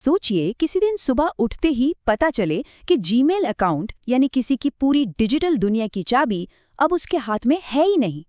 सोचिए किसी दिन सुबह उठते ही पता चले कि जीमेल अकाउंट यानी किसी की पूरी डिजिटल दुनिया की चाबी अब उसके हाथ में है ही नहीं।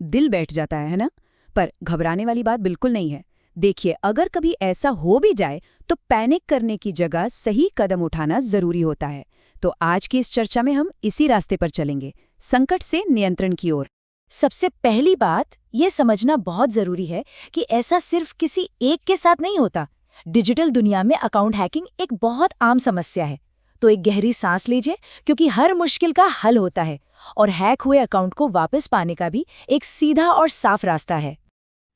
दिल बैठ जाता है ना? पर घबराने वाली बात बिल्कुल नहीं है। देखिए, अगर कभी ऐसा हो भी जाए तो पैनिक करने की जगह सही कदम उठाना जरूरी होता है। तो आज की इस चर्चा में हम इसी रास्ते पर चलेंगे, संकट से नियंत्रण की ओर। सबसे पहली बात ये समझना बहुत जरूरी है कि ऐसा सिर्फ किसी एक के साथ नहीं होता। डिजिटल दुनिया में अकाउंट हैकिंग एक बहुत आम समस्या है। तो एक गहरी सांस लीजिए, क्योंकि हर मुश्किल का हल होता है और हैक हुए अकाउंट को वापस पाने का भी एक सीधा और साफ रास्ता है।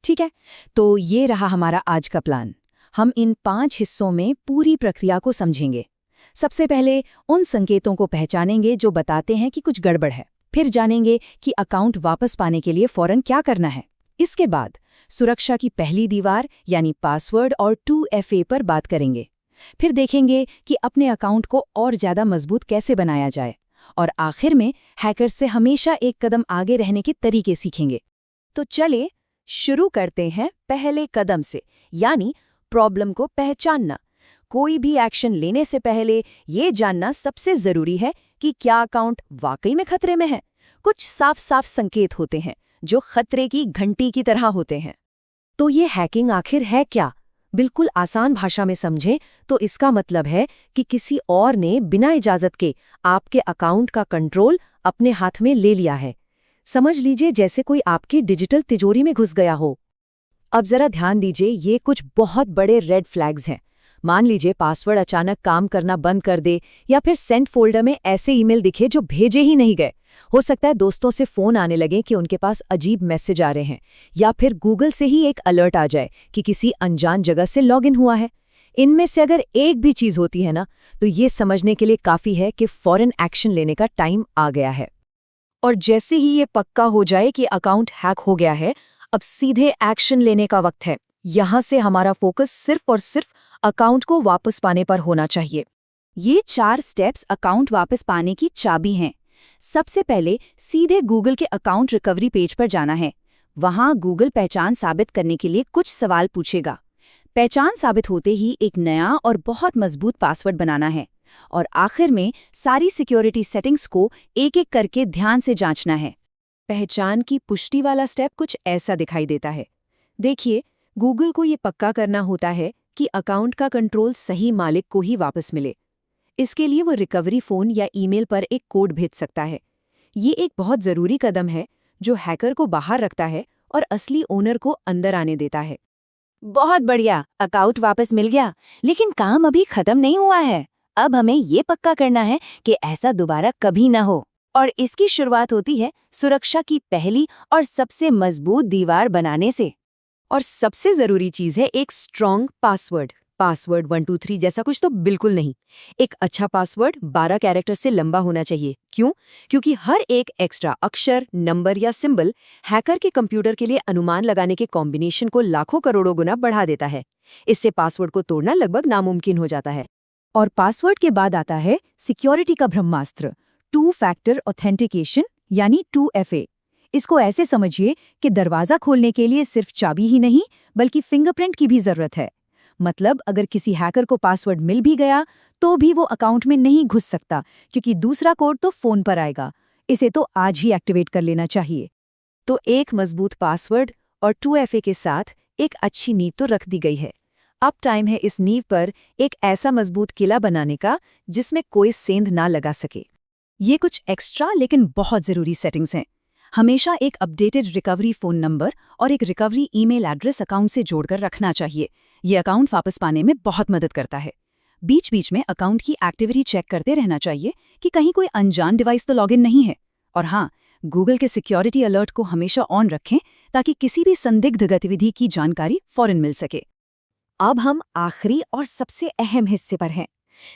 ठीक है, तो ये रहा हमारा आज का प्लान। हम इन 5 हिस्सों में पूरी प्रक्रिया को समझेंगे। सबसे पहले उन संकेतों को पहचानेंगे जो बताते हैं कि कुछ गड़बड़ है। फिर जानेंगे कि अकाउंट वापस पाने के लिए फौरन क्या करना है। इसके बाद सुरक्षा की पहली दीवार यानी पासवर्ड और 2FA पर बात करेंगे। फिर देखेंगे कि अपने अकाउंट को और ज़्यादा मजबूत कैसे बनाया जाए। और आखिर में हैकर्स से हमेशा एक कदम आगे रहने के तरीके सीखेंगे। तो चलिए शुरू करते हैं पहले कदम से, यानी प्रॉब्लम को पहचानना। कोई भी एक्शन लेने से पहले ये जानना सबसे ज़रूरी है कि क्या अकाउंट वाकई में खतरे में है। कुछ साफ साफ संकेत होते हैं जो खतरे की घंटी की तरह होते हैं। तो ये हैकिंग आखिर है क्या? बिल्कुल आसान भाषा में समझें तो इसका मतलब है कि किसी और ने बिना इजाज़त के आपके अकाउंट का कंट्रोल अपने हाथ में ले लिया है। समझ लीजिए जैसे कोई आपकी डिजिटल तिजोरी में घुस गया हो। अब जरा ध्यान दीजिए, ये कुछ बहुत बड़े रेड फ्लैग्स हैं। मान लीजिए पासवर्ड अचानक काम करना बंद कर दे, या फिर सेंड फोल्डर में ऐसे ईमेल दिखे जो भेजे ही नहीं गए। हो सकता है दोस्तों से फोन आने लगे कि उनके पास अजीब मैसेज आ रहे हैं, या फिर गूगल से ही एक अलर्ट आ जाए कि किसी अनजान जगह से लॉगिन हुआ है। इनमें से अगर एक भी चीज होती है ना, तो ये समझने के लिए काफी है कि फौरन एक्शन लेने का टाइम आ गया है। और जैसे ही ये पक्का हो जाए कि अकाउंट हैक हो गया है, अब सीधे एक्शन लेने का वक्त है। यहाँ से हमारा फोकस सिर्फ और सिर्फ अकाउंट को वापस पाने पर होना चाहिए। ये 4 स्टेप्स अकाउंट वापस पाने की चाबी हैं। सबसे पहले सीधे गूगल के अकाउंट रिकवरी पेज पर जाना है। वहां गूगल पहचान साबित करने के लिए कुछ सवाल पूछेगा। पहचान साबित होते ही एक नया और बहुत मजबूत पासवर्ड बनाना है। और आखिर में सारी सिक्योरिटी सेटिंग्स को एक-एक करके ध्यान से जांचना है। पहचान की पुष्टि वाला स्टेप कुछ ऐसा दिखाई देता है। देखिए, गूगल को ये पक्का करना होता है कि अकाउंट का कंट्रोल सही मालिक को ही वापस मिले। इसके लिए वो रिकवरी फ़ोन या ईमेल पर एक कोड भेज सकता है। ये एक बहुत ज़रूरी कदम है जो हैकर को बाहर रखता है और असली ओनर को अंदर आने देता है। बहुत बढ़िया, अकाउंट वापस मिल गया। लेकिन काम अभी खत्म नहीं हुआ है। अब हमें ये पक्का करना है कि ऐसा दोबारा कभी ना हो। और इसकी शुरुआत होती है सुरक्षा की पहली और सबसे मजबूत दीवार बनाने से। और सबसे ज़रूरी चीज़ है एक स्ट्रॉन्ग पासवर्ड। पासवर्ड 123 जैसा कुछ तो बिल्कुल नहीं। एक अच्छा पासवर्ड 12 कैरेक्टर से लंबा होना चाहिए। क्यों? क्योंकि हर एक एक्स्ट्रा अक्षर, नंबर या सिंबल हैकर के कंप्यूटर के लिए अनुमान लगाने के कॉम्बिनेशन को लाखों करोड़ों गुना बढ़ा देता है। इससे पासवर्ड को तोड़ना लगभग नामुमकिन हो जाता है। और पासवर्ड के बाद आता है सिक्योरिटी का ब्रह्मास्त्र, 2 फैक्टर ऑथेंटिकेशन यानी 2FA। इसको ऐसे समझिए कि दरवाज़ा खोलने के लिए सिर्फ चाबी ही नहीं, बल्कि फिंगरप्रिंट की भी ज़रूरत है। मतलब अगर किसी हैकर को पासवर्ड मिल भी गया तो भी वो अकाउंट में नहीं घुस सकता, क्योंकि दूसरा कोड तो फ़ोन पर आएगा। इसे तो आज ही एक्टिवेट कर लेना चाहिए। तो एक मजबूत पासवर्ड और 2FA के साथ एक अच्छी नींव तो रख दी गई है। अब टाइम है इस नींव पर एक ऐसा मजबूत किला बनाने का जिसमें कोई सेंध ना लगा सके। ये कुछ एक्स्ट्रा लेकिन बहुत ज़रूरी सेटिंग्स हैं। हमेशा एक अपडेटेड रिकवरी फ़ोन नंबर और एक रिकवरी ईमेल एड्रेस अकाउंट से जोड़कर रखना चाहिए। ये अकाउंट वापस पाने में बहुत मदद करता है। बीच बीच में अकाउंट की एक्टिविटी चेक करते रहना चाहिए कि कहीं कोई अनजान डिवाइस तो लॉगिन नहीं है। और हाँ, गूगल के सिक्योरिटी अलर्ट को हमेशा ऑन रखें ताकि किसी भी संदिग्ध गतिविधि की जानकारी फौरन मिल सके। अब हम आखिरी और सबसे अहम हिस्से पर हैं।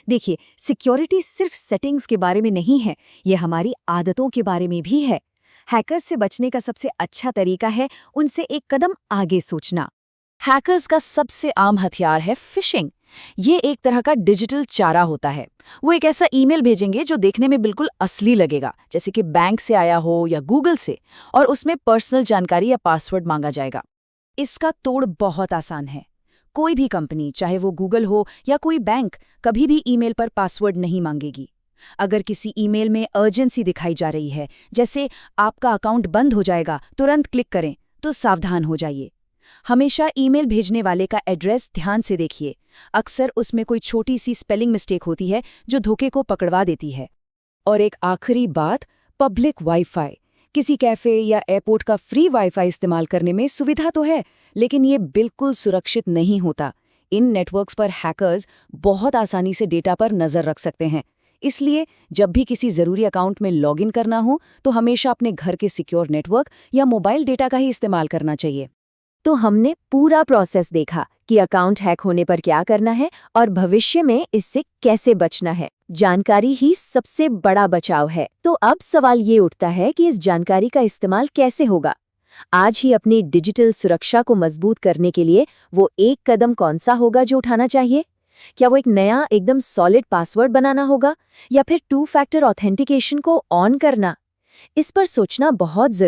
देखिए, सिक्योरिटी सिर्फ सेटिंग्स के बारे में नहीं है, ये हमारी आदतों के बारे में भी है। हैकर्स से बचने का सबसे अच्छा तरीका है उनसे एक कदम आगे सोचना। हैकर्स का सबसे आम हथियार है फिशिंग। ये एक तरह का डिजिटल चारा होता है। वो एक ऐसा ईमेल भेजेंगे जो देखने में बिल्कुल असली लगेगा, जैसे कि बैंक से आया हो या गूगल से, और उसमें पर्सनल जानकारी या पासवर्ड मांगा जाएगा। इसका तोड़ बहुत आसान है। कोई भी कंपनी, चाहे वो गूगल हो या कोई बैंक, कभी भी ईमेल पर पासवर्ड नहीं मांगेगी। अगर किसी ईमेल में अर्जेंसी दिखाई जा रही है, जैसे आपका अकाउंट बंद हो जाएगा, तुरंत क्लिक करें, तो सावधान हो जाइए। हमेशा ईमेल भेजने वाले का एड्रेस ध्यान से देखिए। अक्सर उसमें कोई छोटी सी स्पेलिंग मिस्टेक होती है जो धोखे को पकड़वा देती है। और एक आखिरी बात, पब्लिक वाईफाई। किसी कैफे या एयरपोर्ट का फ्री वाईफाई इस्तेमाल करने में सुविधा तो है, लेकिन ये बिल्कुल सुरक्षित नहीं होता। इन नेटवर्क्स पर हैकर्स बहुत आसानी से डेटा पर नजर रख सकते हैं। इसलिए जब भी किसी जरूरी अकाउंट में लॉगिन करना हो, तो हमेशा अपने घर के सिक्योर नेटवर्क या मोबाइल डेटा का ही इस्तेमाल करना चाहिए। तो हमने पूरा प्रोसेस देखा कि अकाउंट हैक होने पर क्या करना है और भविष्य में इससे कैसे बचना है। जानकारी ही सबसे बड़ा बचाव है। तो अब सवाल ये उठता है कि इस जानकारी का इस्तेमाल कैसे होगा। आज ही अपनी डिजिटल सुरक्षा को मजबूत करने के लिए वो एक कदम कौन सा होगा जो उठाना चाहिए? क्या वो एक नया एकदम सॉलिड पासवर्ड बनाना होगा या फिर 2 फैक्टर ऑथेंटिकेशन को ऑन करना? इस पर सोचना बहुत जरूरी